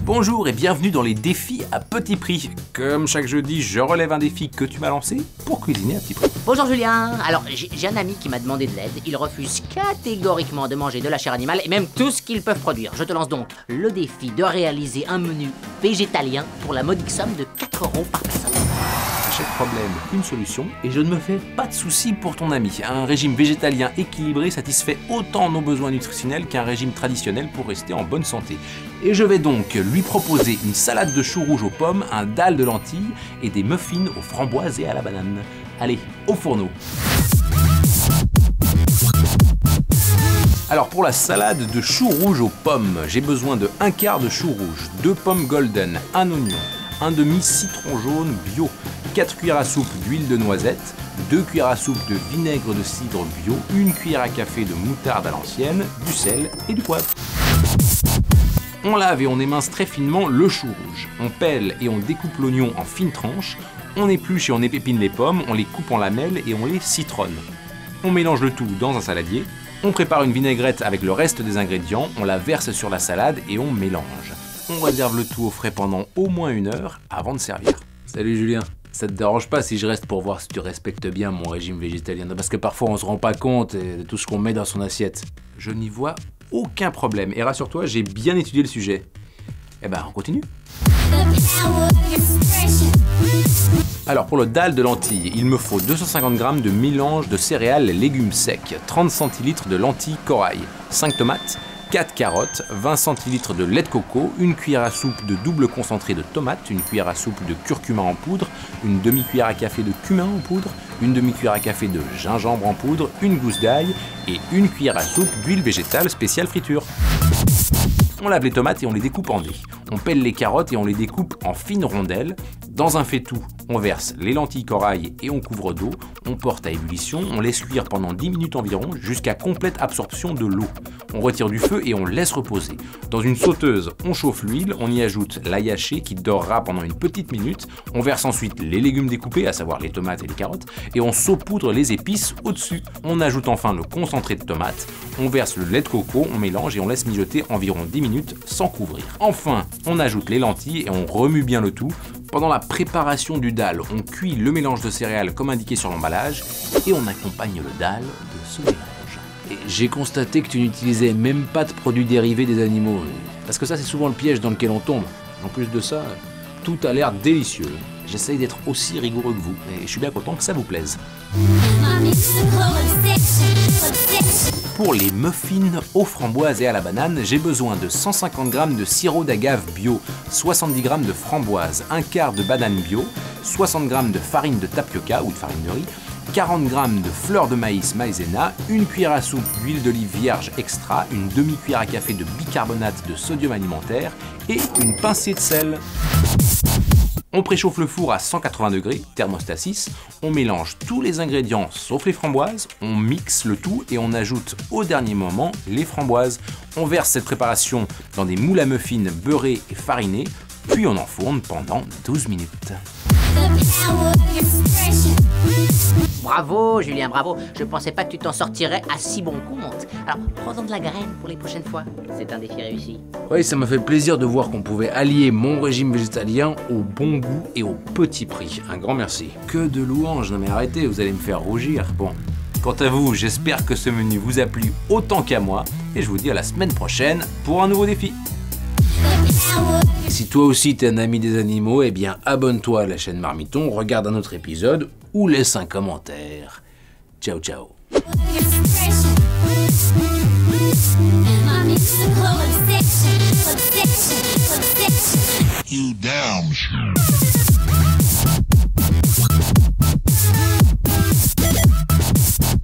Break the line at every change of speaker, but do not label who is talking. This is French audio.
Bonjour et bienvenue dans les défis à petit prix. Comme chaque jeudi, je relève un défi que tu m'as lancé pour cuisiner à petit prix.
Bonjour Julien. Alors j'ai un ami qui m'a demandé de l'aide. Il refuse catégoriquement de manger de la chair animale et même tout ce qu'ils peuvent produire. Je te lance donc le défi de réaliser un menu végétalien pour la modique somme de 4 € par personne.
À chaque problème, une solution, et je ne me fais pas de soucis pour ton ami. Un régime végétalien équilibré satisfait autant nos besoins nutritionnels qu'un régime traditionnel pour rester en bonne santé. Et je vais donc lui proposer une salade de choux rouges aux pommes, un dalle de lentilles et des muffins aux framboises et à la banane. Allez, au fourneau. Alors pour la salade de choux rouges aux pommes, j'ai besoin de 1/4 de choux rouges, 2 pommes golden, 1 oignon, 1 demi citron jaune bio, 4 cuillères à soupe d'huile de noisette, 2 cuillères à soupe de vinaigre de cidre bio, 1 cuillère à café de moutarde à l'ancienne, du sel et du poivre. On lave et on émince très finement le chou rouge. On pèle et on découpe l'oignon en fines tranches. On épluche et on épépine les pommes, on les coupe en lamelles et on les citronne. On mélange le tout dans un saladier. On prépare une vinaigrette avec le reste des ingrédients, on la verse sur la salade et on mélange. On réserve le tout au frais pendant au moins 1 heure avant de servir. Salut Julien, ça te dérange pas si je reste pour voir si tu respectes bien mon régime végétalien? Parce que parfois on se rend pas compte de tout ce qu'on met dans son assiette. Je n'y vois aucun problème et rassure-toi, j'ai bien étudié le sujet. Eh ben on continue. Alors pour le dalle de lentilles, il me faut 250 g de mélange de céréales et légumes secs, 30 centilitres de lentilles corail, 5 tomates, 4 carottes, 20 centilitres de lait de coco, 1 cuillère à soupe de double concentré de tomates, 1 cuillère à soupe de curcuma en poudre, une demi-cuillère à café de cumin en poudre, une demi-cuillère à café de gingembre en poudre, une gousse d'ail et 1 cuillère à soupe d'huile végétale spéciale friture. On lave les tomates et on les découpe en dés. On pèle les carottes et on les découpe en fines rondelles. Dans un faitout, on verse les lentilles corail et on couvre d'eau. On porte à ébullition, on laisse cuire pendant 10 minutes environ jusqu'à complète absorption de l'eau. On retire du feu et on laisse reposer. Dans une sauteuse, on chauffe l'huile, on y ajoute l'ail haché qui dorera pendant une petite minute. On verse ensuite les légumes découpés, à savoir les tomates et les carottes, et on saupoudre les épices au-dessus. On ajoute enfin le concentré de tomates. On verse le lait de coco, on mélange et on laisse mijoter environ 10 minutes sans couvrir. Enfin, on ajoute les lentilles et on remue bien le tout. Pendant la préparation du dalle, on cuit le mélange de céréales comme indiqué sur l'emballage et on accompagne le dalle de ce mélange. Et j'ai constaté que tu n'utilisais même pas de produits dérivés des animaux, parce que ça c'est souvent le piège dans lequel on tombe. En plus de ça, tout a l'air délicieux. J'essaye d'être aussi rigoureux que vous et je suis bien content que ça vous plaise. Pour les muffins aux framboises et à la banane, j'ai besoin de 150 g de sirop d'agave bio, 70 g de framboises, 1/4 de banane bio, 60 g de farine de tapioca ou de farine de riz, 40 g de fleurs de maïs maïzena, 1 cuillère à soupe d'huile d'olive vierge extra, une demi-cuillère à café de bicarbonate de sodium alimentaire et une pincée de sel. On préchauffe le four à 180 degrés, thermostat 6, on mélange tous les ingrédients sauf les framboises, on mixe le tout et on ajoute au dernier moment les framboises. On verse cette préparation dans des moules à muffins beurrés et farinés, puis on enfourne pendant 12 minutes.
Bravo Julien, bravo. Je pensais pas que tu t'en sortirais à si bon compte. Alors prends-en de la graine pour les prochaines fois. C'est un défi réussi.
Oui, ça m'a fait plaisir de voir qu'on pouvait allier mon régime végétalien au bon goût et au petit prix. Un grand merci. Que de louanges, non mais arrêtez, vous allez me faire rougir. Bon, quant à vous, j'espère que ce menu vous a plu autant qu'à moi et je vous dis à la semaine prochaine pour un nouveau défi. Si toi aussi t'es un ami des animaux, eh bien abonne-toi à la chaîne Marmiton, regarde un autre épisode ou laisse un commentaire. Ciao ciao.
You damn sure.